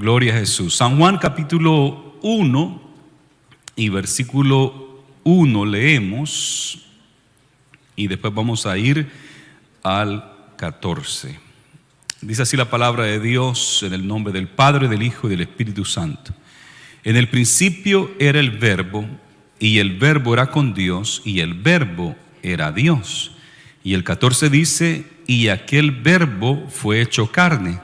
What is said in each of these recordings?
Gloria a Jesús. San Juan capítulo 1 y versículo 1 leemos y después vamos a ir al 14. Dice así la palabra de Dios en el nombre del Padre, del Hijo y del Espíritu Santo. En el principio era el Verbo, y el Verbo era con Dios, y el Verbo era Dios. Y el 14 dice, y aquel Verbo fue hecho carne,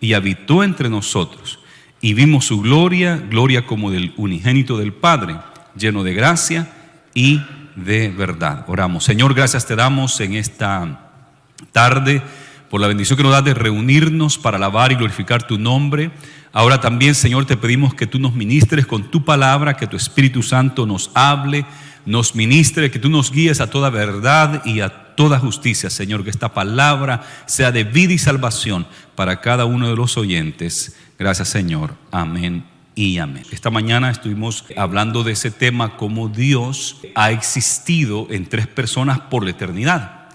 y habitó entre nosotros, y vimos su gloria, gloria como del unigénito del Padre, lleno de gracia y de verdad. Oramos. Señor, gracias te damos en esta tarde por la bendición que nos das de reunirnos para alabar y glorificar tu nombre. Ahora también, Señor, te pedimos que tú nos ministres con tu palabra, que tu Espíritu Santo nos hable, nos ministre, que tú nos guíes a toda verdad y a toda justicia, Señor, que esta palabra sea de vida y salvación para cada uno de los oyentes. Gracias, Señor. Amén y amén. Esta mañana estuvimos hablando de ese tema, cómo Dios ha existido en tres personas por la eternidad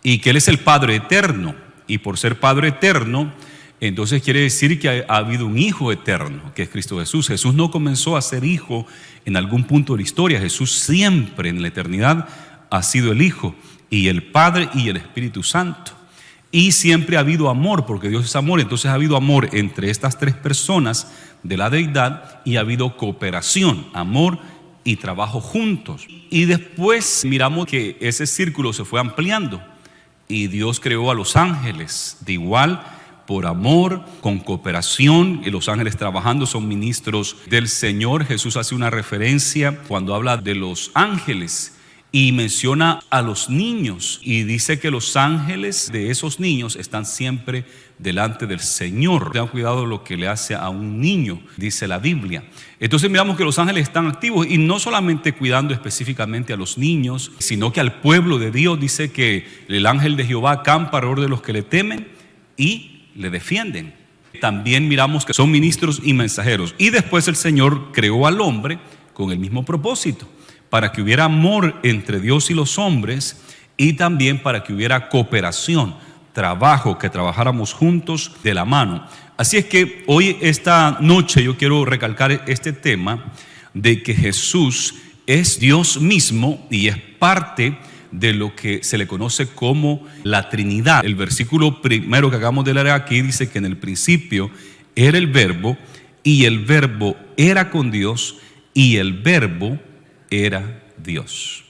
y que Él es el Padre eterno, y por ser Padre eterno, entonces quiere decir que ha habido un Hijo eterno, que es Cristo Jesús. Jesús no comenzó a ser Hijo en algún punto de la historia. Jesús siempre en la eternidad ha sido el Hijo, y el Padre y el Espíritu Santo. Y siempre ha habido amor, porque Dios es amor. Entonces ha habido amor entre estas tres personas de la deidad, y ha habido cooperación, amor y trabajo juntos. Y después miramos que ese círculo se fue ampliando, y Dios creó a los ángeles de igual, por amor, con cooperación, y los ángeles trabajando son ministros del Señor. Jesús hace una referencia cuando habla de los ángeles y menciona a los niños, y dice que los ángeles de esos niños están siempre delante del Señor. Tengan cuidado de lo que le hace a un niño, dice la Biblia. Entonces miramos que los ángeles están activos, y no solamente cuidando específicamente a los niños, sino que al pueblo de Dios. Dice que el ángel de Jehová acampa alrededor de los que le temen y le defienden. También miramos que son ministros y mensajeros. Y después el Señor creó al hombre con el mismo propósito, para que hubiera amor entre Dios y los hombres, y también para que hubiera cooperación, trabajo, que trabajáramos juntos de la mano. Así es que hoy, esta noche, yo quiero recalcar este tema de que Jesús es Dios mismo y es parte de lo que se le conoce como la Trinidad. El versículo primero que acabamos de leer aquí dice que en el principio era el Verbo, y el Verbo era con Dios, y el Verbo era Dios.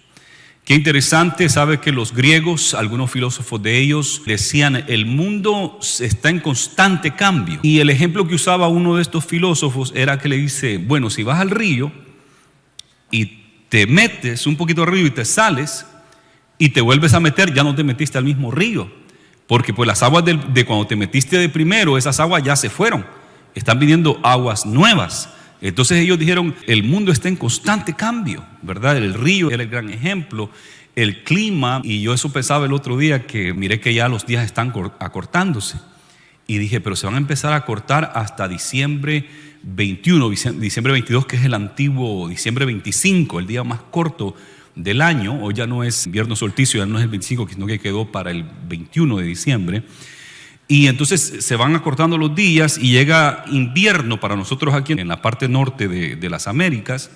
Qué interesante. Sabe que los griegos, algunos filósofos de ellos decían, el mundo está en constante cambio. Y el ejemplo que usaba uno de estos filósofos era que le dice, bueno, si vas al río y te metes un poquito al río y te sales y te vuelves a meter, ya no te metiste al mismo río, porque pues las aguas de cuando te metiste de primero, esas aguas ya se fueron, están viniendo aguas nuevas. Entonces ellos dijeron, el mundo está en constante cambio, ¿verdad? El río era el gran ejemplo, el clima. Y yo eso pensaba el otro día, que miré que ya los días están acortándose, y dije, pero se van a empezar a cortar hasta diciembre 21, diciembre 22, que es el antiguo diciembre 25, el día más corto del año. Hoy ya no es invierno solsticio, ya no es el 25, sino que quedó para el 21 de diciembre. Y entonces se van acortando los días, y llega invierno para nosotros aquí en la parte norte de las Américas,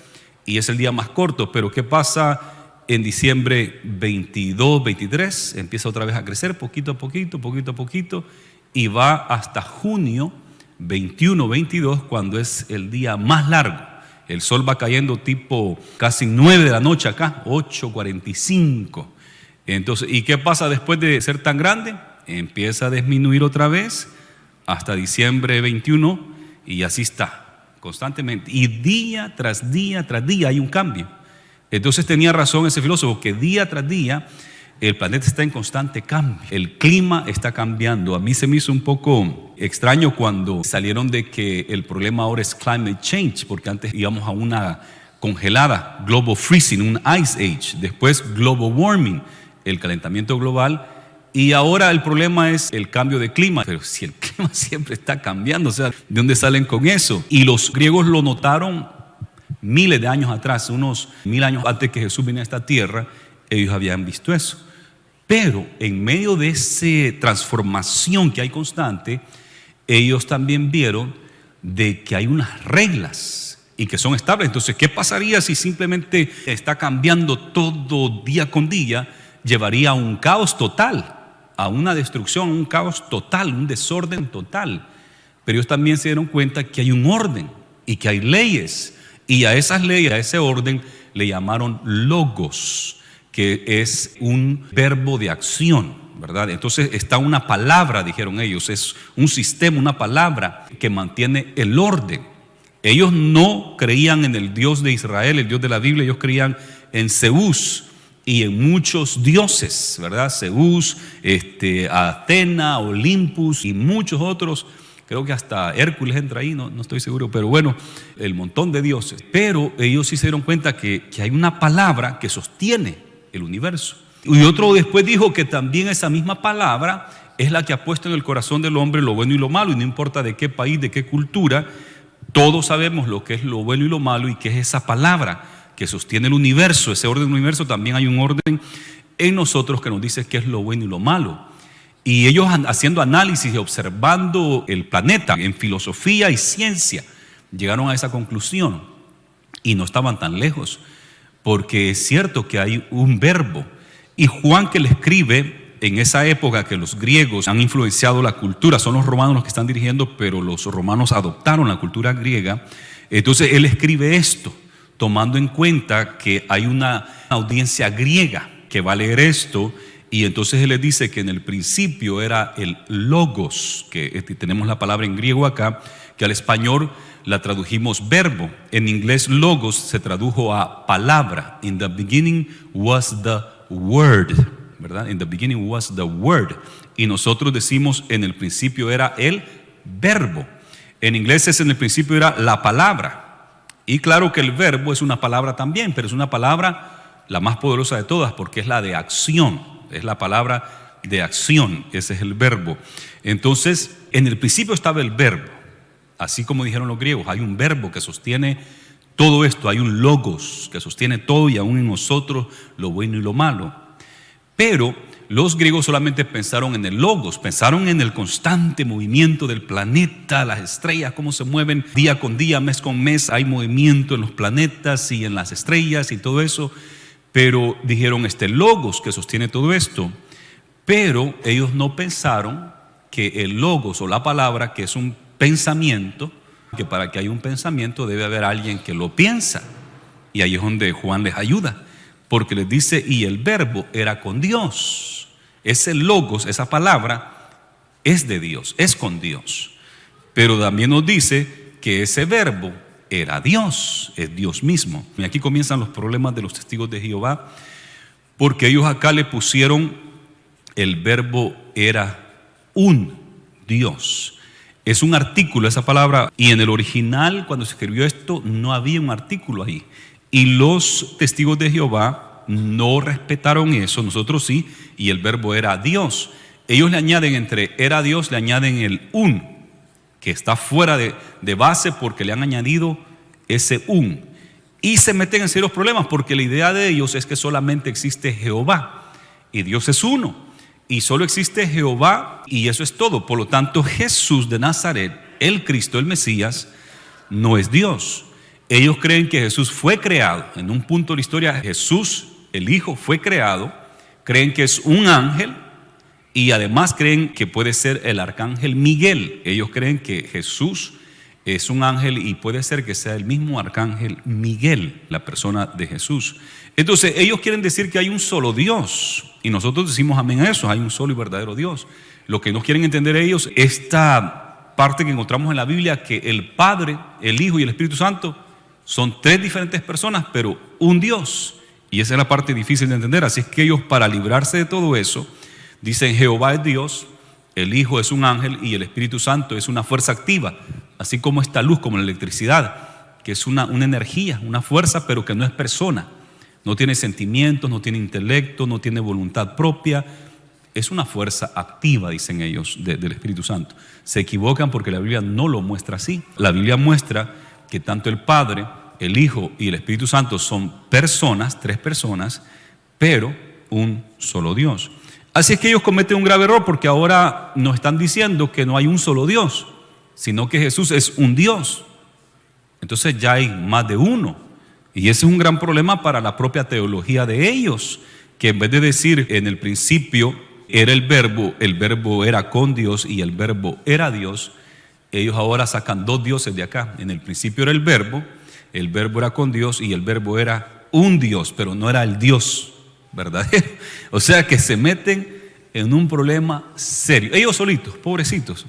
y es el día más corto. Pero ¿qué pasa en diciembre 22, 23? Empieza otra vez a crecer poquito a poquito, y va hasta junio 21, 22, cuando es el día más largo. El sol va cayendo tipo casi 9 de la noche acá, 8:45. Entonces, ¿y qué pasa después de ser tan grande? Empieza a disminuir otra vez hasta diciembre 21, y así está constantemente, y día tras día hay un cambio. Entonces tenía razón ese filósofo, que día tras día el planeta está en constante cambio, el clima está cambiando. A mí se me hizo un poco extraño cuando salieron de que el problema ahora es climate change, porque antes íbamos a una congelada, global freezing, un ice age, después global warming, el calentamiento global. Y ahora el problema es el cambio de clima. Pero si el clima siempre está cambiando, o sea, ¿de dónde salen con eso? Y los griegos lo notaron miles de años atrás, unos 1000 años antes que Jesús viniera a esta tierra, ellos habían visto eso. Pero en medio de esa transformación que hay constante, ellos también vieron de que hay unas reglas y que son estables. Entonces, ¿qué pasaría si simplemente está cambiando todo día con día? Llevaría a un caos total, a una destrucción, un caos total, un desorden total. Pero ellos también se dieron cuenta que hay un orden y que hay leyes. Y a esas leyes, a ese orden, le llamaron logos, que es un verbo de acción, ¿verdad? Entonces está una palabra, dijeron ellos, es un sistema, una palabra que mantiene el orden. Ellos no creían en el Dios de Israel, el Dios de la Biblia, ellos creían en Zeus y en muchos dioses, ¿verdad? Zeus, Atena, Olympus y muchos otros. Creo que hasta Hércules entra ahí, no estoy seguro, pero bueno, el montón de dioses. Pero ellos sí se dieron cuenta que hay una palabra que sostiene el universo. Y otro después dijo que también esa misma palabra es la que ha puesto en el corazón del hombre lo bueno y lo malo, y no importa de qué país, de qué cultura, todos sabemos lo que es lo bueno y lo malo, y que es esa palabra que sostiene el universo, ese orden del universo. También hay un orden en nosotros que nos dice qué es lo bueno y lo malo. Y ellos, haciendo análisis y observando el planeta en filosofía y ciencia, llegaron a esa conclusión y no estaban tan lejos, porque es cierto que hay un verbo. Y Juan, que le escribe en esa época que los griegos han influenciado la cultura, son los romanos los que están dirigiendo, pero los romanos adoptaron la cultura griega. Entonces él escribe esto tomando en cuenta que hay una audiencia griega que va a leer esto. Y entonces él les dice que en el principio era el logos, que tenemos la palabra en griego acá, que al español la tradujimos verbo. En inglés logos se tradujo a palabra. In the beginning was the word, ¿verdad? In the beginning was the word. Y nosotros decimos en el principio era el verbo. En inglés en el principio era la palabra. Y claro que el verbo es una palabra también, pero es una palabra la más poderosa de todas porque es la de acción. Es la palabra de acción, ese es el verbo. Entonces, en el principio estaba el verbo, así como dijeron los griegos, hay un verbo que sostiene todo esto, hay un logos que sostiene todo, y aún en nosotros lo bueno y lo malo. Pero los griegos solamente pensaron en el logos, pensaron en el constante movimiento del planeta, las estrellas, cómo se mueven día con día, mes con mes, hay movimiento en los planetas y en las estrellas y todo eso. Pero dijeron logos que sostiene todo esto, pero ellos no pensaron que el logos o la palabra, que es un pensamiento, que para que haya un pensamiento debe haber alguien que lo piensa. Y ahí es donde Juan les ayuda, porque les dice, y el verbo era con Dios. Ese logos, esa palabra, es de Dios, es con Dios. Pero también nos dice que ese verbo era Dios, es Dios mismo. Y aquí comienzan los problemas de los testigos de Jehová, porque ellos acá le pusieron el verbo era un Dios. Es un artículo esa palabra, y en el original cuando se escribió esto no había un artículo ahí. Y los testigos de Jehová no respetaron eso, nosotros sí, y el verbo era Dios. Ellos le añaden entre era Dios, le añaden el un, que está fuera de base porque le han añadido ese un. Y se meten en serios problemas porque la idea de ellos es que solamente existe Jehová y Dios es uno. Y solo existe Jehová y eso es todo. Por lo tanto, Jesús de Nazaret, el Cristo, el Mesías, no es Dios. Ellos creen que Jesús fue creado. En un punto de la historia, Jesús, el Hijo, fue creado. Creen que es un ángel. Y además creen que puede ser el arcángel Miguel. Ellos creen que Jesús es un ángel y puede ser que sea el mismo arcángel Miguel, la persona de Jesús. Entonces ellos quieren decir que hay un solo Dios. Y nosotros decimos amén a eso, hay un solo y verdadero Dios. Lo que no quieren entender ellos, esta parte que encontramos en la Biblia, que el Padre, el Hijo y el Espíritu Santo son tres diferentes personas, pero un Dios. Y esa es la parte difícil de entender. Así es que ellos, para librarse de todo eso, dicen Jehová es Dios, el Hijo es un ángel y el Espíritu Santo es una fuerza activa, así como esta luz, como la electricidad, que es una energía, una fuerza, pero que no es persona, no tiene sentimientos, no tiene intelecto, no tiene voluntad propia, es una fuerza activa, dicen ellos, del Espíritu Santo. Se equivocan porque la Biblia no lo muestra así. La Biblia muestra que tanto el Padre, el Hijo y el Espíritu Santo son personas, tres personas, pero un solo Dios. Así es que ellos cometen un grave error porque ahora nos están diciendo que no hay un solo Dios. sino que Jesús es un Dios. Entonces ya hay más de uno. Y ese es un gran problema para la propia teología de ellos, que en vez de decir en el principio era el verbo era con Dios y el verbo era Dios, ellos ahora sacan dos dioses de acá. En el principio era el verbo era con Dios y el verbo era un Dios, pero no era el Dios verdadero. O sea que se meten en un problema serio. Ellos solitos, pobrecitos.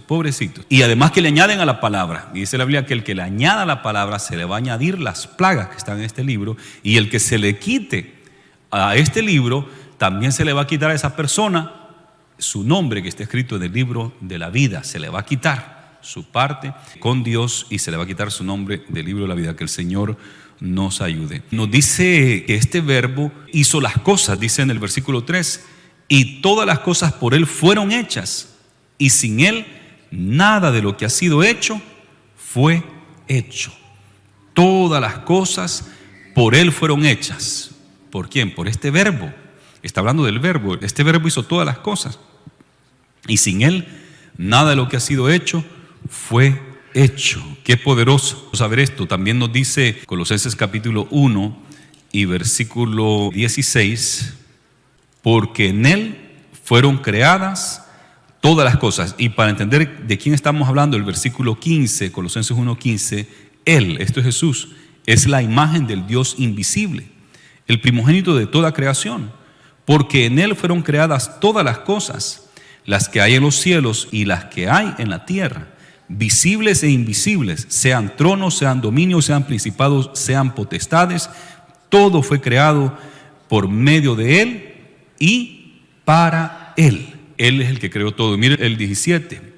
Y además que le añaden a la palabra. Y dice la Biblia que el que le añada a la palabra se le va a añadir las plagas que están en este libro. Y el que se le quite a este libro, también se le va a quitar a esa persona su nombre que está escrito en el libro de la vida. Se le va a quitar su parte con Dios y se le va a quitar su nombre del libro de la vida. Que el Señor nos ayude. Nos dice que este verbo hizo las cosas, dice en el versículo 3, y todas las cosas por Él fueron hechas, y sin Él nada de lo que ha sido hecho fue hecho. Todas las cosas por Él fueron hechas. ¿Por quién? Por este verbo. Está hablando del verbo. Este verbo hizo todas las cosas, y sin Él nada de lo que ha sido hecho fue hecho. Qué poderoso saber esto. También nos dice Colosenses capítulo 1 y versículo 16, porque en Él fueron creadas todas las cosas. Y para entender de quién estamos hablando, el versículo 15, Colosenses 1:15, Él, esto es Jesús, es la imagen del Dios invisible, el primogénito de toda creación, porque en Él fueron creadas todas las cosas, las que hay en los cielos y las que hay en la tierra, visibles e invisibles, sean tronos, sean dominios, sean principados, sean potestades. Todo fue creado por medio de Él y para Él. Él es el que creó todo. Mire el 17.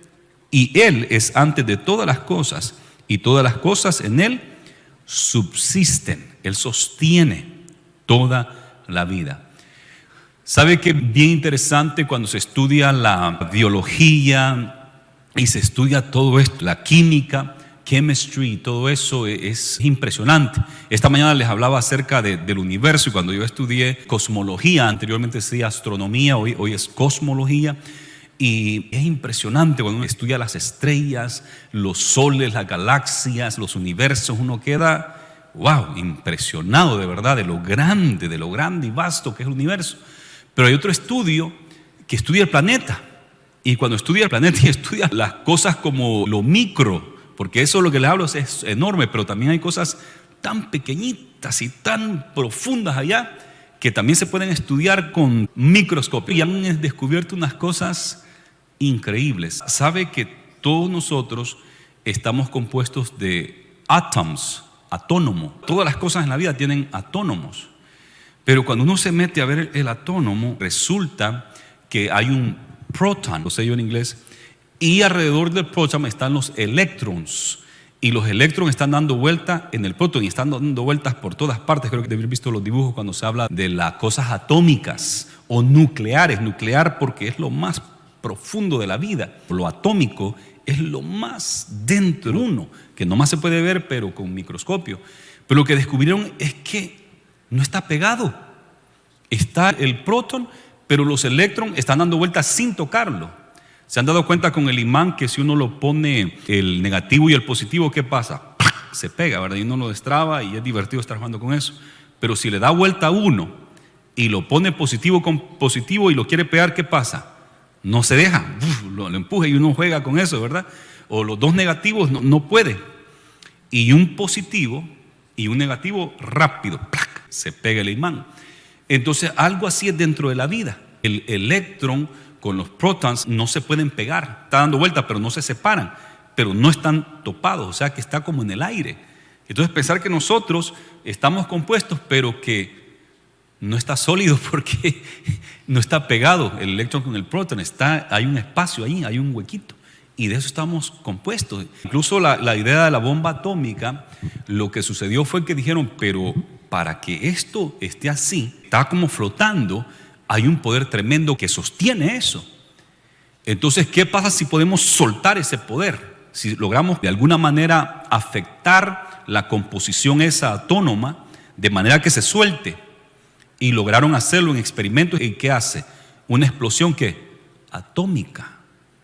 Y Él es antes de todas las cosas, y todas las cosas en Él subsisten. Él sostiene toda la vida. ¿Sabe qué? Bien interesante cuando se estudia la biología y se estudia todo esto, la química, chemistry, todo eso es impresionante. Esta mañana les hablaba acerca del universo, y cuando yo estudié cosmología, anteriormente decía astronomía, hoy es cosmología, y es impresionante cuando uno estudia las estrellas, los soles, las galaxias, los universos. Uno queda, wow, impresionado de verdad de lo grande y vasto que es el universo. Pero hay otro estudio que estudia el planeta, y cuando estudia el planeta y estudia las cosas como lo micro, porque eso lo que les hablo es enorme, pero también hay cosas tan pequeñitas y tan profundas allá que también se pueden estudiar con microscopio, y han descubierto unas cosas increíbles. Sabe que todos nosotros estamos compuestos de átomos, atónomo. Todas las cosas en la vida tienen atónomos, pero cuando uno se mete a ver el atónomo, resulta que hay un proton, lo sé yo en inglés, y alrededor del próton están los electrons, y los electrones están dando vuelta en el próton y están dando vueltas por todas partes. Creo que deben haber visto los dibujos cuando se habla de las cosas atómicas o nucleares. Nuclear porque es lo más profundo de la vida. Lo atómico es lo más dentro de uno, que nomás se puede ver pero con microscopio. Pero lo que descubrieron es que no está pegado. Está el próton, pero los electrones están dando vueltas sin tocarlo. ¿Se han dado cuenta con el imán que si uno lo pone el negativo y el positivo, qué pasa? Se pega, ¿verdad? Y uno lo destraba y es divertido estar jugando con eso. Pero si le da vuelta a uno y lo pone positivo con positivo y lo quiere pegar, ¿qué pasa? No se deja, lo empuja y uno juega con eso, ¿verdad? O los dos negativos no puede. Y un positivo y un negativo rápido, se pega el imán. Entonces algo así es dentro de la vida. El electrón con los protons no se pueden pegar, está dando vueltas pero no se separan, pero no están topados, o sea que está como en el aire. Entonces pensar que nosotros estamos compuestos pero que no está sólido porque no está pegado el electrón con el protón, hay un espacio ahí, hay un huequito, y de eso estamos compuestos. Incluso la idea de la bomba atómica, lo que sucedió fue que dijeron, pero para que esto esté así, está como flotando, hay un poder tremendo que sostiene eso. Entonces, ¿qué pasa si podemos soltar ese poder? Si logramos de alguna manera afectar la composición esa autónoma de manera que se suelte. Y lograron hacerlo en experimentos. ¿Y qué hace? Una explosión ¿qué? Atómica.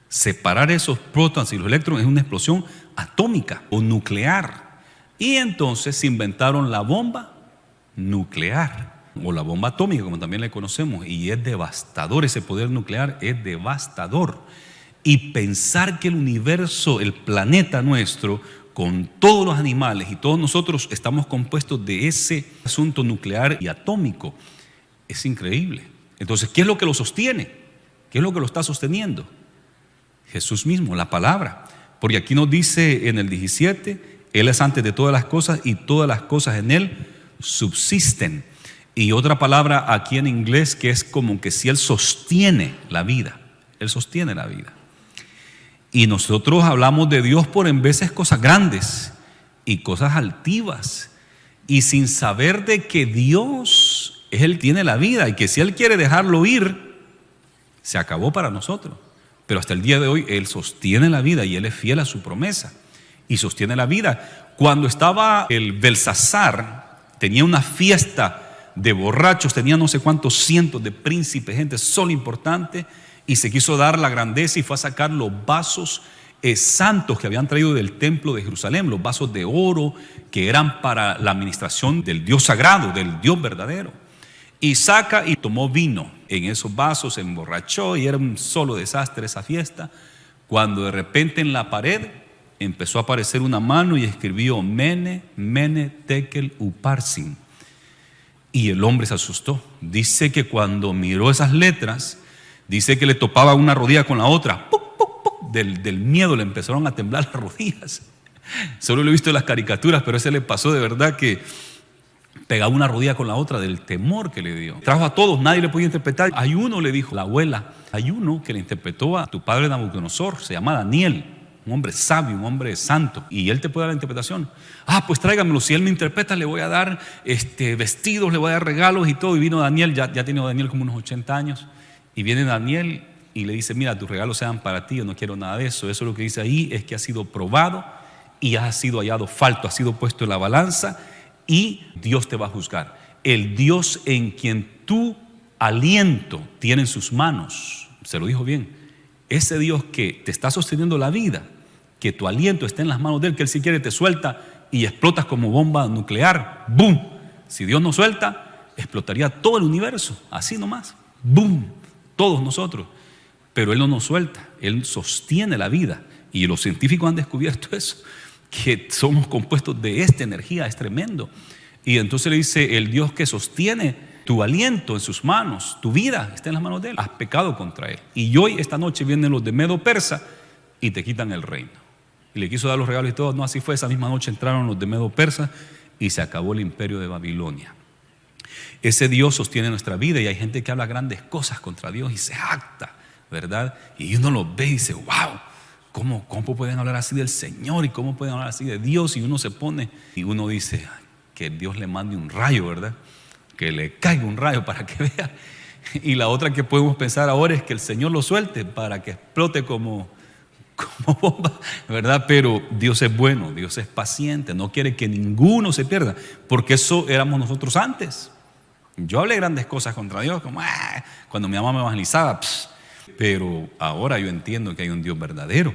Separar esos prótones y los electrones es una explosión atómica o nuclear. Y entonces se inventaron la bomba nuclear o la bomba atómica, como también la conocemos, y es devastador. Ese poder nuclear es devastador. Y pensar que el universo, el planeta nuestro, con todos los animales y todos nosotros estamos compuestos de ese asunto nuclear y atómico, es increíble. Entonces, ¿qué es lo que lo sostiene? ¿Qué es lo que lo está sosteniendo? Jesús mismo, la palabra. Porque aquí nos dice en el 17, Él es antes de todas las cosas y todas las cosas en Él subsisten. Y otra palabra aquí en inglés que es como que si Él sostiene la vida. Él sostiene la vida. Y nosotros hablamos de Dios por en veces cosas grandes y cosas altivas. Y sin saber de que Dios es Él tiene la vida y que si Él quiere dejarlo ir, se acabó para nosotros. Pero hasta el día de hoy Él sostiene la vida y Él es fiel a su promesa. Y sostiene la vida. Cuando estaba el Belsasar, tenía una fiesta de borrachos, tenía no sé cuántos cientos de príncipes, gente solo importante, y se quiso dar la grandeza y fue a sacar los vasos santos que habían traído del templo de Jerusalén, los vasos de oro que eran para la administración del Dios sagrado, del Dios verdadero. Y saca y tomó vino en esos vasos, se emborrachó y era un solo desastre esa fiesta, cuando de repente en la pared empezó a aparecer una mano y escribió Mene, Mene, Tekel, Uparsin. Y el hombre se asustó. Dice que cuando miró esas letras, dice que le topaba una rodilla con la otra. ¡Puc, puc, puc! Del miedo le empezaron a temblar las rodillas. Solo lo he visto en las caricaturas, pero ese le pasó de verdad que pegaba una rodilla con la otra del temor que le dio. Trajo a todos, nadie le podía interpretar. Hay uno, le dijo la abuela, hay uno que le interpretó a tu padre Nabucodonosor, se llama Daniel, un hombre sabio, un hombre santo, y él te puede dar la interpretación. Pues tráigamelo, si él me interpreta le voy a dar vestidos, le voy a dar regalos y todo. Y vino Daniel, ya tenía Daniel como unos 80 años, y viene Daniel y le dice, mira, tus regalos sean para ti, yo no quiero nada de eso. Eso lo que dice ahí es que ha sido probado y ha sido hallado falto, ha sido puesto en la balanza y Dios te va a juzgar. El Dios en quien tu aliento tiene en sus manos, se lo dijo bien, ese Dios que te está sosteniendo la vida, que tu aliento está en las manos de Él, que Él si quiere te suelta y explotas como bomba nuclear, ¡boom! Si Dios no suelta, explotaría todo el universo, así nomás, ¡boom! Todos nosotros, pero Él no nos suelta, Él sostiene la vida y los científicos han descubierto eso, que somos compuestos de esta energía, es tremendo. Y entonces le dice, el Dios que sostiene tu aliento en sus manos, tu vida está en las manos de Él, has pecado contra Él. Y hoy, esta noche, vienen los de Medo Persa y te quitan el reino. Y le quiso dar los regalos y todo, no, así fue, esa misma noche entraron los de Medo Persa y se acabó el imperio de Babilonia. Ese Dios sostiene nuestra vida y hay gente que habla grandes cosas contra Dios y se jacta, ¿verdad? Y uno los ve y dice, wow, ¿cómo pueden hablar así del Señor y cómo pueden hablar así de Dios? Y uno se pone y uno dice, que Dios le mande un rayo, ¿verdad? Que le caiga un rayo para que vea. Y la otra que podemos pensar ahora es que el Señor lo suelte para que explote como bomba, ¿verdad? Pero Dios es bueno, Dios es paciente, no quiere que ninguno se pierda, porque eso éramos nosotros antes. Yo hablé grandes cosas contra Dios, como cuando mi mamá me evangelizaba, pero ahora yo entiendo que hay un Dios verdadero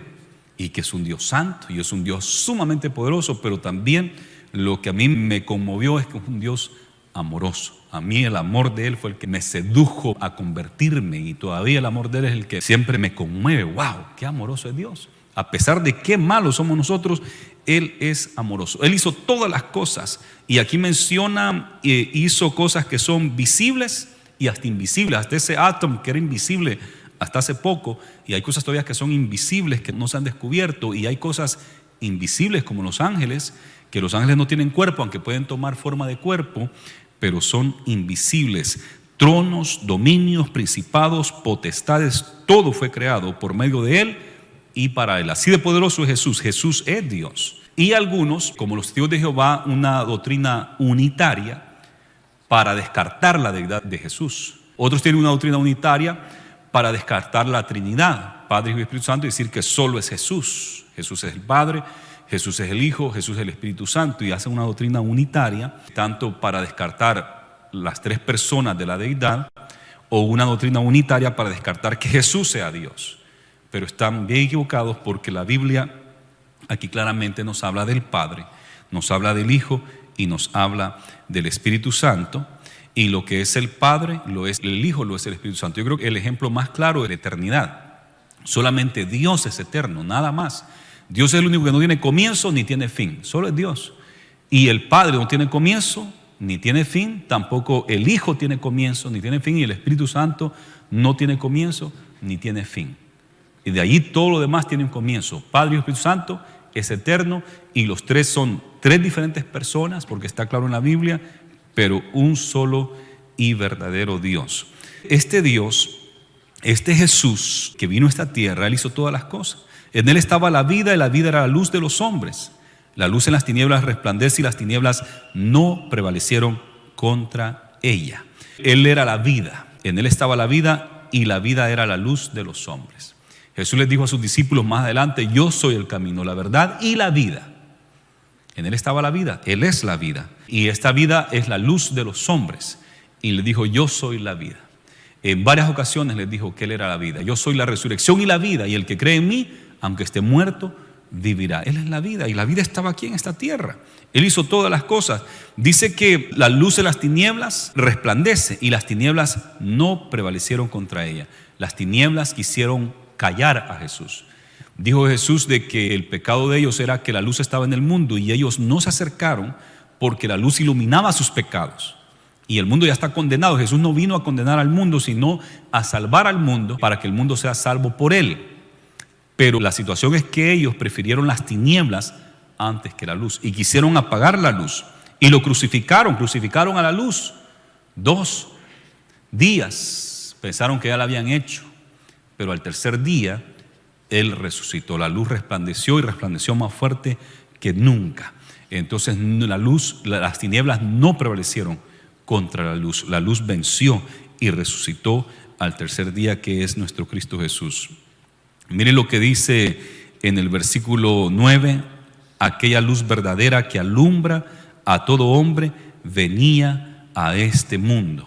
y que es un Dios santo y es un Dios sumamente poderoso, pero también lo que a mí me conmovió es que es un Dios amoroso. A mí el amor de Él fue el que me sedujo a convertirme y todavía el amor de Él es el que siempre me conmueve. ¡Wow! ¡Qué amoroso es Dios! A pesar de qué malos somos nosotros, Él es amoroso. Él hizo todas las cosas y aquí menciona, hizo cosas que son visibles y hasta invisibles. Hasta ese átomo que era invisible hasta hace poco, y hay cosas todavía que son invisibles que no se han descubierto, y hay cosas invisibles como los ángeles, que los ángeles no tienen cuerpo, aunque pueden tomar forma de cuerpo, pero son invisibles. Tronos, dominios, principados, potestades, todo fue creado por medio de Él y para Él. Así de poderoso es Jesús. Jesús es Dios. Y algunos, como los testigos de Jehová, una doctrina unitaria para descartar la deidad de Jesús. Otros tienen una doctrina unitaria para descartar la Trinidad, Padre, Hijo y Espíritu Santo, y decir que solo es Jesús. Jesús es el Padre, Jesús es el Hijo, Jesús es el Espíritu Santo, y hacen una doctrina unitaria, tanto para descartar las tres personas de la deidad, o una doctrina unitaria para descartar que Jesús sea Dios. pero están bien equivocados porque la Biblia aquí claramente nos habla del Padre, nos habla del Hijo y nos habla del Espíritu Santo. Y lo que es el Padre, lo es el Hijo, lo es el Espíritu Santo. Yo creo que el ejemplo más claro es la eternidad. Solamente Dios es eterno, nada más. Dios es el único que no tiene comienzo ni tiene fin, solo es Dios. Y el Padre no tiene comienzo ni tiene fin, tampoco el Hijo tiene comienzo ni tiene fin, y el Espíritu Santo no tiene comienzo ni tiene fin. Y de allí todo lo demás tiene un comienzo. Padre y Espíritu Santo es eterno, y los tres son tres diferentes personas, porque está claro en la Biblia, pero un solo y verdadero Dios. Este Dios, este Jesús que vino a esta tierra, Él hizo todas las cosas. En Él estaba la vida, y la vida era la luz de los hombres. La luz en las tinieblas resplandece, y las tinieblas no prevalecieron contra ella. Él era la vida, en Él estaba la vida, y la vida era la luz de los hombres. Jesús les dijo a sus discípulos más adelante: yo soy el camino, la verdad y la vida. En Él estaba la vida, Él es la vida, y esta vida es la luz de los hombres. Y le dijo: yo soy la vida. En varias ocasiones les dijo que Él era la vida. Yo soy la resurrección y la vida, y el que cree en mí, aunque esté muerto, vivirá. Él es la vida, y la vida estaba aquí en esta tierra. Él hizo todas las cosas. Dice que la luz de las tinieblas resplandece, y las tinieblas no prevalecieron contra ella. Las tinieblas quisieron callar a Jesús. Dijo Jesús de que el pecado de ellos era que la luz estaba en el mundo, y ellos no se acercaron porque la luz iluminaba sus pecados. Y el mundo ya está condenado. Jesús no vino a condenar al mundo, sino a salvar al mundo para que el mundo sea salvo por Él. Pero la situación es que ellos prefirieron las tinieblas antes que la luz, y quisieron apagar la luz, y lo crucificaron a la luz. 2 días pensaron que ya la habían hecho, pero al tercer día Él resucitó. La luz resplandeció, y resplandeció más fuerte que nunca. Entonces la luz, las tinieblas no prevalecieron contra la luz. La luz venció y resucitó al tercer día, que es nuestro Cristo Jesús. Miren lo que dice en el versículo 9: aquella luz verdadera que alumbra a todo hombre venía a este mundo.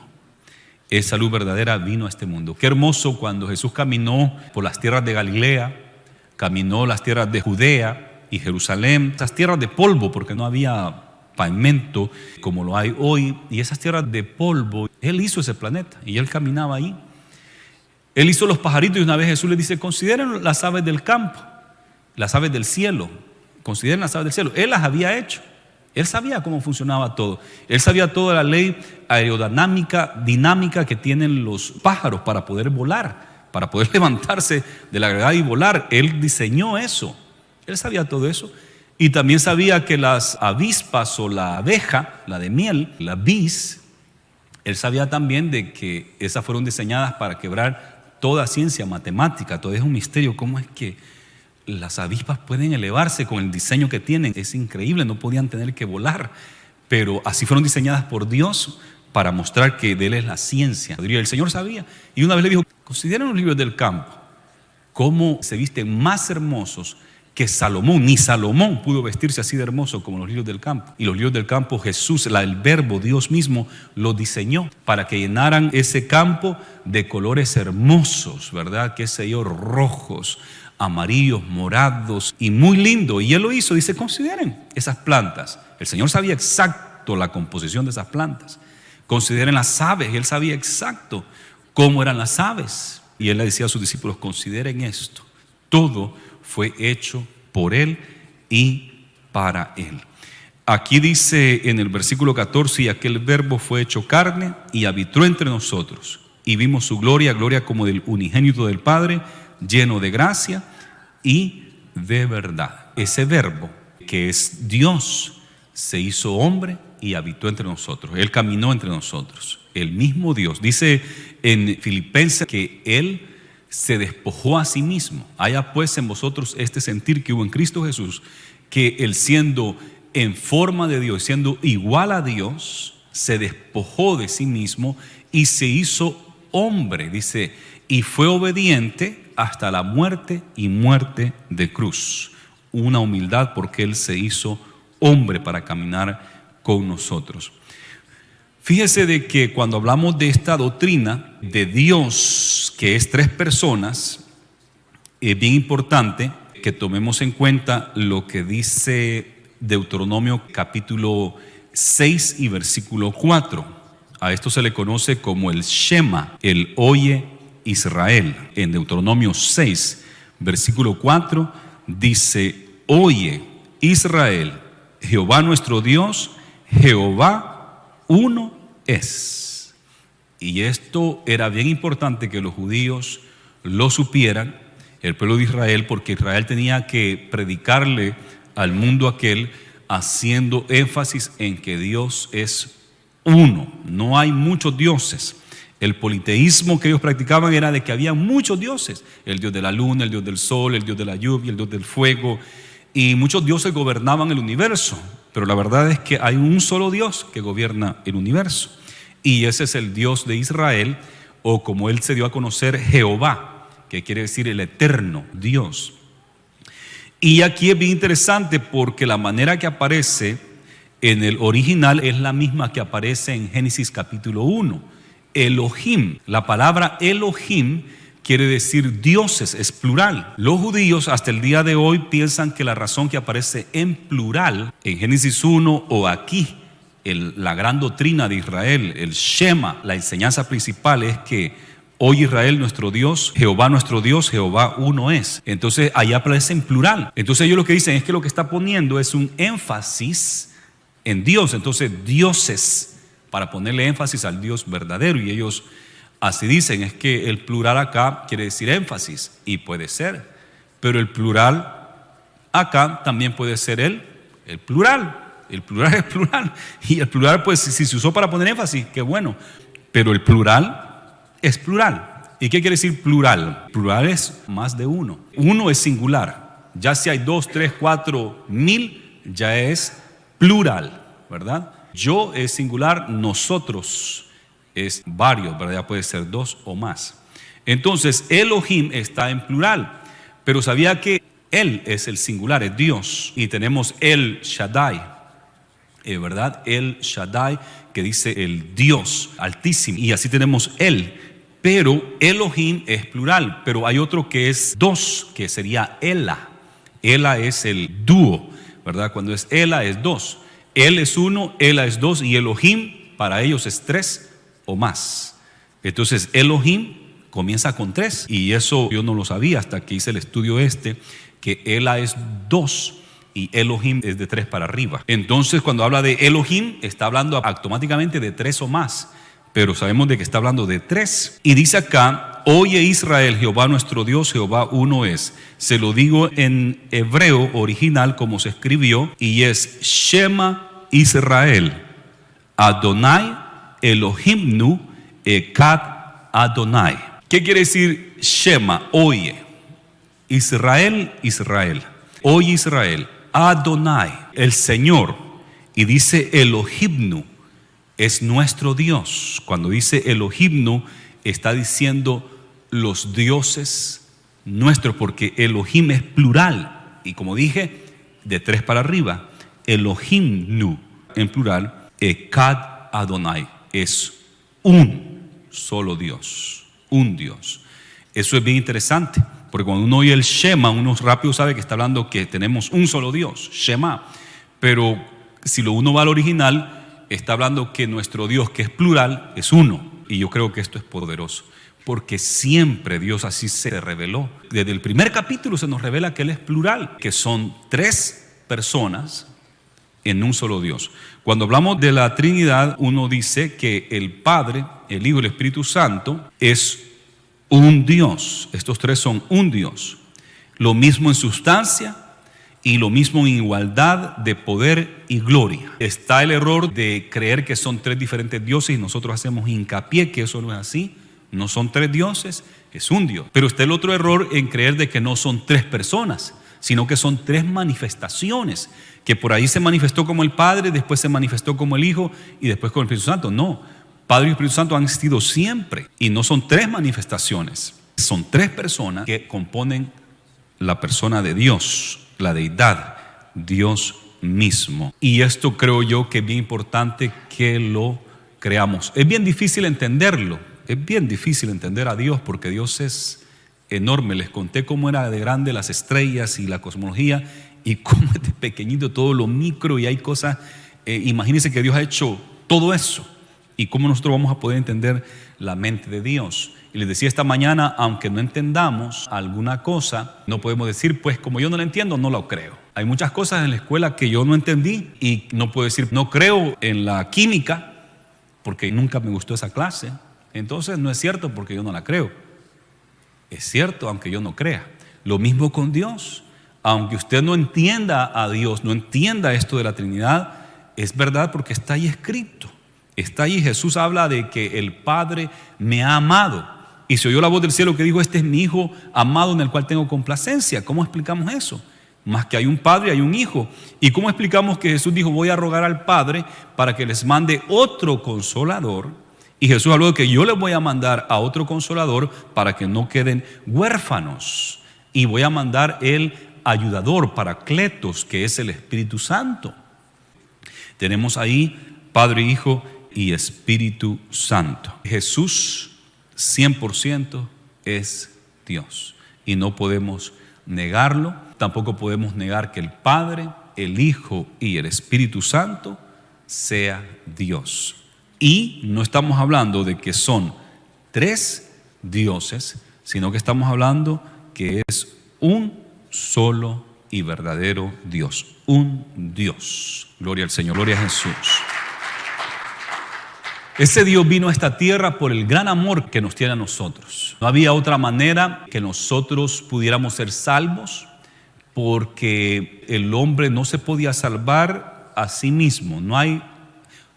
Esa luz verdadera vino a este mundo. Qué hermoso cuando Jesús caminó por las tierras de Galilea, caminó las tierras de Judea y Jerusalén, esas tierras de polvo, porque no había pavimento como lo hay hoy, y esas tierras de polvo. Él hizo ese planeta y Él caminaba ahí. Él hizo los pajaritos, y una vez Jesús les dice: consideren las aves del campo, las aves del cielo, consideren las aves del cielo. Él las había hecho. Él sabía cómo funcionaba todo. Él sabía toda la ley dinámica que tienen los pájaros para poder volar, para poder levantarse de la gravedad y volar. Él diseñó eso. Él sabía todo eso. Y también sabía que las avispas, o la abeja, la de miel, la bis, él sabía también de que esas fueron diseñadas para quebrar toda ciencia matemática. Todo es un misterio. ¿Cómo es que las avispas pueden elevarse con el diseño que tienen? Es increíble, no podían tener que volar, pero así fueron diseñadas por Dios para mostrar que de Él es la ciencia. El Señor sabía, y una vez le dijo: consideren los lirios del campo, cómo se visten más hermosos que Salomón. Ni Salomón pudo vestirse así de hermoso como los lirios del campo. Y los lirios del campo, Jesús, el Verbo, Dios mismo, los diseñó para que llenaran ese campo de colores hermosos, ¿verdad? Qué sé yo, rojos, amarillos, morados, y muy lindo. Y Él lo hizo. Dice: consideren esas plantas. El Señor sabía exacto la composición de esas plantas. Consideren las aves. Él sabía exacto cómo eran las aves. Y Él le decía a sus discípulos: consideren esto. Todo fue hecho por Él y para Él. Aquí dice en el versículo 14: y aquel Verbo fue hecho carne y habitó entre nosotros, y vimos su gloria, gloria como del unigénito del Padre, lleno de gracia y de verdad. Ese Verbo, que es Dios, se hizo hombre y habitó entre nosotros. Él caminó entre nosotros. El mismo Dios. Dice en Filipenses que Él se despojó a sí mismo. Haya pues en vosotros este sentir que hubo en Cristo Jesús, que Él, siendo en forma de Dios, siendo igual a Dios, se despojó de sí mismo y se hizo hombre. Dice: y fue obediente hasta la muerte, y muerte de cruz. Una humildad, porque Él se hizo hombre para caminar con nosotros. Fíjese de que cuando hablamos de esta doctrina de Dios, que es tres personas, Es bien importante que tomemos en cuenta lo que dice Deuteronomio capítulo 6 y versículo 4. A esto se le conoce como el Shema, el Oye Israel. En Deuteronomio 6, versículo 4, dice: Oye Israel, Jehová nuestro Dios, Jehová uno es. Y esto era bien importante que los judíos lo supieran, el pueblo de Israel, porque Israel tenía que predicarle al mundo aquel, haciendo énfasis en que Dios es uno, no hay muchos dioses. El politeísmo que ellos practicaban era de que había muchos dioses: el dios de la luna, el dios del sol, el dios de la lluvia, el dios del fuego, y muchos dioses gobernaban el universo. Pero la verdad es que hay un solo Dios que gobierna el universo, y ese es el Dios de Israel, o como él se dio a conocer, Jehová, que quiere decir el eterno Dios. Y aquí es bien interesante porque la manera que aparece en el original es la misma que aparece en Génesis capítulo 1. Elohim, la palabra Elohim quiere decir dioses, es plural. Los judíos hasta el día de hoy piensan que la razón que aparece en plural en Génesis 1 o aquí, la gran doctrina de Israel, el Shema, la enseñanza principal es que Oye Israel nuestro Dios, Jehová nuestro Dios, Jehová uno es. Entonces ahí aparece en plural. Entonces ellos lo que dicen es que lo que está poniendo es un énfasis en Dios. Entonces dioses, para ponerle énfasis al Dios verdadero, y ellos así dicen, es que el plural acá quiere decir énfasis, y puede ser, pero el plural acá también puede ser el plural. El plural es plural, y el plural pues si se usó para poner énfasis, qué bueno, pero el plural es plural. ¿Y qué quiere decir plural? Plural es más de uno. Uno es singular. Ya si hay 2, 3, 4, 1000, ya es plural, ¿verdad? Yo es singular, nosotros es varios, ¿verdad? Ya puede ser 2 o más. Entonces Elohim está en plural, pero sabía que Él es el singular, es Dios. Y tenemos El Shaddai, ¿verdad? El Shaddai, que dice el Dios altísimo, y así tenemos Él. Pero Elohim es plural, pero hay otro que es 2, que sería Ela. Ela es el dúo, ¿verdad? Cuando es Ela es 2. Él es 1, Ela es 2, y Elohim para ellos es 3 o más. Entonces Elohim comienza con 3, y eso yo no lo sabía hasta que hice el estudio que Ela es 2 y Elohim es de 3 para arriba. Entonces cuando habla de Elohim está hablando automáticamente de 3 o más, pero sabemos de que está hablando de 3. Y dice acá: Oye Israel, Jehová nuestro Dios, Jehová uno es. Se lo digo en hebreo original como se escribió, y es Shema Israel, Adonai Elohimnu Echad Adonai. ¿Qué quiere decir Shema? Oye. Israel, Israel. Oye Israel, Adonai, el Señor. Y dice Elohimnu, es nuestro Dios. Cuando dice Elohimnu, está diciendo los dioses nuestros, porque Elohim es plural. Y como dije, de 3 para arriba. Elohimnu, en plural, Echad Adonai, es un solo Dios, un Dios. Eso es bien interesante, porque cuando uno oye el Shema, uno rápido sabe que está hablando que tenemos un solo Dios, Shema. Pero si uno va al original, está hablando que nuestro Dios, que es plural, es uno. Y yo creo que esto es poderoso, porque siempre Dios así se reveló. Desde el primer capítulo se nos revela que Él es plural, que son 3 personas en un solo Dios. Cuando hablamos de la Trinidad, uno dice que el Padre, el Hijo y el Espíritu Santo es un Dios. Estos 3 son un Dios. Lo mismo en sustancia y lo mismo en igualdad de poder y gloria. Está el error de creer que son 3 diferentes dioses, y nosotros hacemos hincapié que eso no es así. No son 3 dioses, es un Dios. Pero está el otro error en creer de que no son 3 personas, sino que son 3 manifestaciones, que por ahí se manifestó como el Padre, después se manifestó como el Hijo y después como el Espíritu Santo. No, Padre y Espíritu Santo han existido siempre, y no son 3 manifestaciones, son 3 personas que componen la persona de Dios, la deidad, Dios mismo. Y esto creo yo que es bien importante que lo creamos. Es bien difícil entenderlo, es bien difícil entender a Dios, porque Dios es enorme. Les conté cómo era de grande las estrellas y la cosmología y cómo es de pequeñito todo lo micro, y hay cosas, imagínense que Dios ha hecho todo eso y cómo nosotros vamos a poder entender la mente de Dios. Y les decía esta mañana, aunque no entendamos alguna cosa, no podemos decir, pues como yo no la entiendo, no la creo. Hay muchas cosas en la escuela que yo no entendí y no puedo decir, no creo en la química porque nunca me gustó esa clase. Entonces no es cierto porque yo no la creo. Es cierto aunque yo no crea. Lo mismo con Dios. Aunque usted no entienda a Dios, no entienda esto de la Trinidad, es verdad porque está ahí escrito. Está ahí. Jesús habla de que el Padre me ha amado. Y se oyó la voz del cielo que dijo, este es mi Hijo amado en el cual tengo complacencia. ¿Cómo explicamos eso? Más que hay un Padre, hay un Hijo. ¿Y cómo explicamos que Jesús dijo, voy a rogar al Padre para que les mande otro Consolador? Y Jesús habló de que yo les voy a mandar a otro Consolador para que no queden huérfanos. Y voy a mandar el Ayudador, Paracletos, que es el Espíritu Santo. Tenemos ahí Padre, Hijo y Espíritu Santo. Jesús 100% es Dios y no podemos negarlo. Tampoco podemos negar que el Padre, el Hijo y el Espíritu Santo sea Dios. Y no estamos hablando de que son tres dioses, sino que estamos hablando que es un solo y verdadero Dios. Un Dios. Gloria al Señor, gloria a Jesús. Ese Dios vino a esta tierra por el gran amor que nos tiene a nosotros. No había otra manera que nosotros pudiéramos ser salvos, porque el hombre no se podía salvar a sí mismo. No hay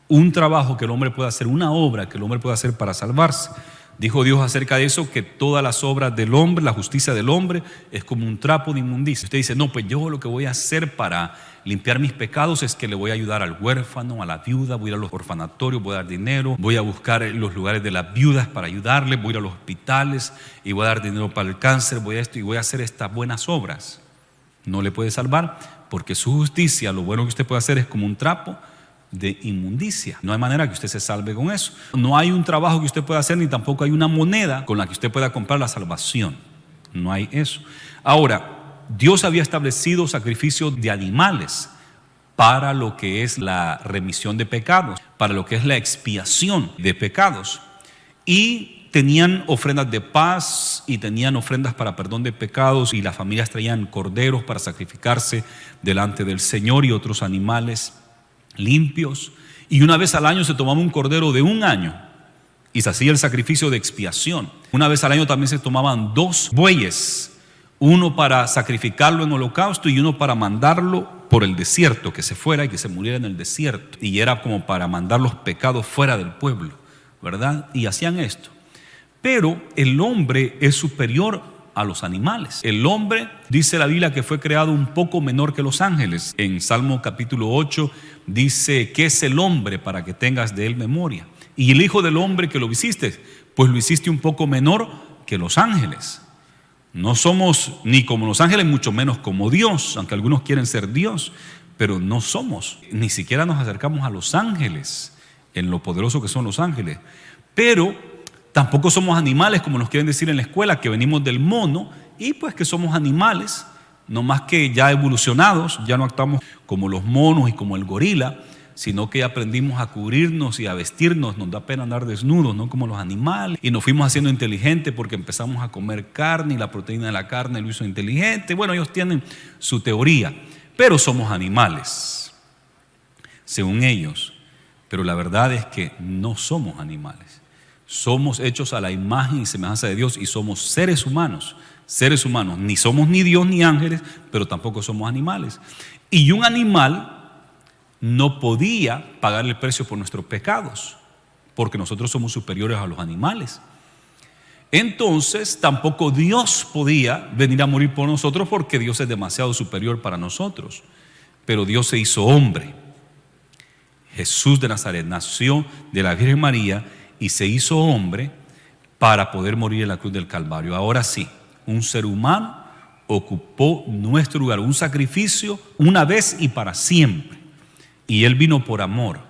un trabajo que el hombre pueda hacer, una obra que el hombre pueda hacer para salvarse. Dijo Dios acerca de eso que todas las obras del hombre, la justicia del hombre es como un trapo de inmundicia. Usted dice, no, pues yo lo que voy a hacer para limpiar mis pecados es que le voy a ayudar al huérfano, a la viuda, voy a ir a los orfanatorios, voy a dar dinero, voy a buscar los lugares de las viudas para ayudarles, voy a ir a los hospitales y voy a dar dinero para el cáncer, voy a esto y voy a hacer estas buenas obras. No le puede salvar porque su justicia, lo bueno que usted puede hacer es como un trapo de inmundicia. No hay manera que usted se salve con eso. No hay un trabajo que usted pueda hacer, ni tampoco hay una moneda con la que usted pueda comprar la salvación. No hay eso. Ahora, Dios había establecido sacrificios de animales para lo que es la remisión de pecados, para lo que es la expiación de pecados. Y tenían ofrendas de paz y tenían ofrendas para perdón de pecados, y las familias traían corderos para sacrificarse delante del Señor y otros animales limpios, y una vez al año se tomaba un cordero de un año y se hacía el sacrificio de expiación. Una vez al año también se tomaban 2 bueyes, uno para sacrificarlo en holocausto y uno para mandarlo por el desierto, que se fuera y que se muriera en el desierto, y era como para mandar los pecados fuera del pueblo, ¿verdad? Y hacían esto. Pero el hombre es superior a los animales. El hombre, dice la Biblia, que fue creado un poco menor que los ángeles. En Salmo capítulo 8 dice, ¿qué es el hombre para que tengas de él memoria? Y el hijo del hombre que lo hiciste, pues lo hiciste un poco menor que los ángeles. No somos ni como los ángeles, mucho menos como Dios, aunque algunos quieren ser Dios, pero no somos, ni siquiera nos acercamos a los ángeles, en lo poderoso que son los ángeles. Pero tampoco somos animales, como nos quieren decir en la escuela, que venimos del mono y pues que somos animales, no más que ya evolucionados, ya no actuamos como los monos y como el gorila, sino que aprendimos a cubrirnos y a vestirnos. Nos da pena andar desnudos, no como los animales, y nos fuimos haciendo inteligentes porque empezamos a comer carne y la proteína de la carne lo hizo inteligente. Bueno, ellos tienen su teoría, pero somos animales, según ellos. Pero la verdad es que no somos animales. Somos hechos a la imagen y semejanza de Dios y somos seres humanos. Seres humanos, ni somos ni Dios ni ángeles, pero tampoco somos animales. Y un animal no podía pagar el precio por nuestros pecados, porque nosotros somos superiores a los animales. Entonces tampoco Dios podía venir a morir por nosotros, porque Dios es demasiado superior para nosotros. Pero Dios se hizo hombre. Jesús de Nazaret nació de la Virgen María y se hizo hombre para poder morir en la cruz del Calvario. Ahora sí, un ser humano ocupó nuestro lugar, un sacrificio una vez y para siempre. Y Él vino por amor,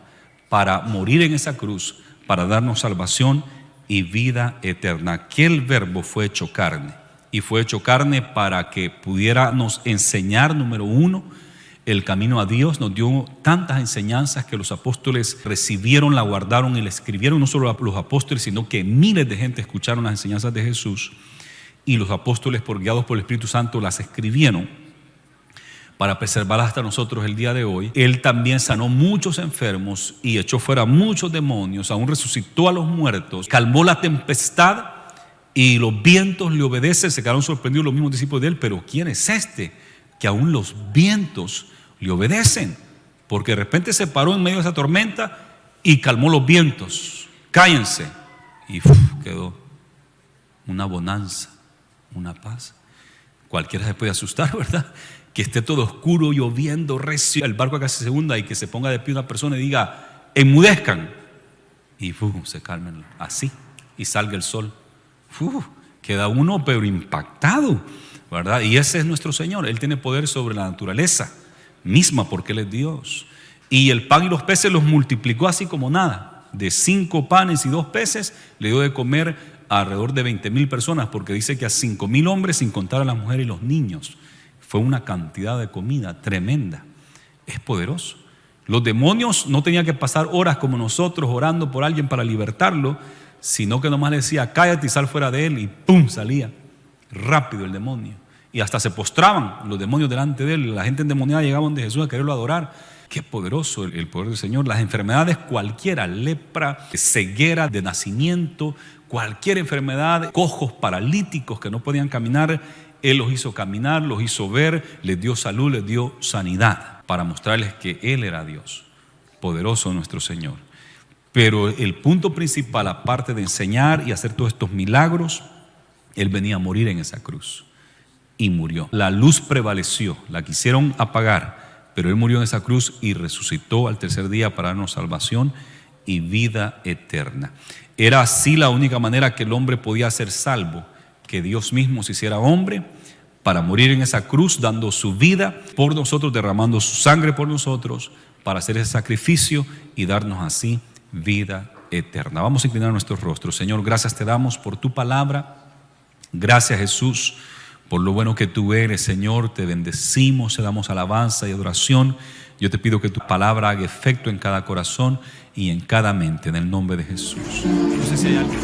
para morir en esa cruz, para darnos salvación y vida eterna. Aquel verbo fue hecho carne y fue hecho carne para que pudiéramos enseñar, número uno, el camino a Dios. Nos dio tantas enseñanzas que los apóstoles recibieron, la guardaron y la escribieron. No solo los apóstoles, sino que miles de gente escucharon las enseñanzas de Jesús, y los apóstoles, guiados por el Espíritu Santo, las escribieron para preservarlas hasta nosotros el día de hoy. Él también sanó muchos enfermos y echó fuera muchos demonios, aún resucitó a los muertos, calmó la tempestad y los vientos le obedecen. Se quedaron sorprendidos los mismos discípulos de él. Pero ¿quién es este que aún los vientos le obedecen? Porque de repente se paró en medio de esa tormenta y calmó los vientos. Cállense. Y quedó una bonanza, una paz. Cualquiera se puede asustar, ¿verdad? Que esté todo oscuro, lloviendo, recio, el barco casi se hunda, y que se ponga de pie una persona y diga: enmudezcan, y se calmen así, y salga el sol. Queda uno pero impactado, ¿verdad? Y ese es nuestro Señor. Él tiene poder sobre la naturaleza misma, porque Él es Dios. Y el pan y los peces los multiplicó así como nada. De 5 panes y 2 peces le dio de comer a alrededor de 20,000 personas, porque dice que a 5,000 hombres, sin contar a las mujeres y los niños. Fue una cantidad de comida tremenda. Es poderoso. Los demonios no tenían que pasar horas como nosotros orando por alguien para libertarlo, sino que nomás le decía: cállate y sal fuera de él, y ¡pum!, salía rápido el demonio. Y hasta se postraban los demonios delante de él. La gente endemoniada llegaba donde Jesús a quererlo adorar. Qué poderoso el poder del Señor. Las enfermedades cualquiera, lepra, ceguera de nacimiento, cualquier enfermedad, cojos, paralíticos que no podían caminar, Él los hizo caminar, los hizo ver, les dio salud, les dio sanidad, para mostrarles que Él era Dios. Poderoso nuestro Señor. Pero el punto principal, aparte de enseñar y hacer todos estos milagros, Él venía a morir en esa cruz. Y murió. La luz prevaleció, la quisieron apagar, pero Él murió en esa cruz y resucitó al tercer día para darnos salvación y vida eterna. Era así la única manera que el hombre podía ser salvo, que Dios mismo se hiciera hombre para morir en esa cruz, dando su vida por nosotros, derramando su sangre por nosotros, para hacer ese sacrificio y darnos así vida eterna. Vamos a inclinar nuestros rostros. Señor, gracias te damos por tu palabra. Gracias, Jesús, por lo bueno que tú eres. Señor, te bendecimos, te damos alabanza y adoración. Yo te pido que tu palabra haga efecto en cada corazón y en cada mente, en el nombre de Jesús. No sé si hay alguien.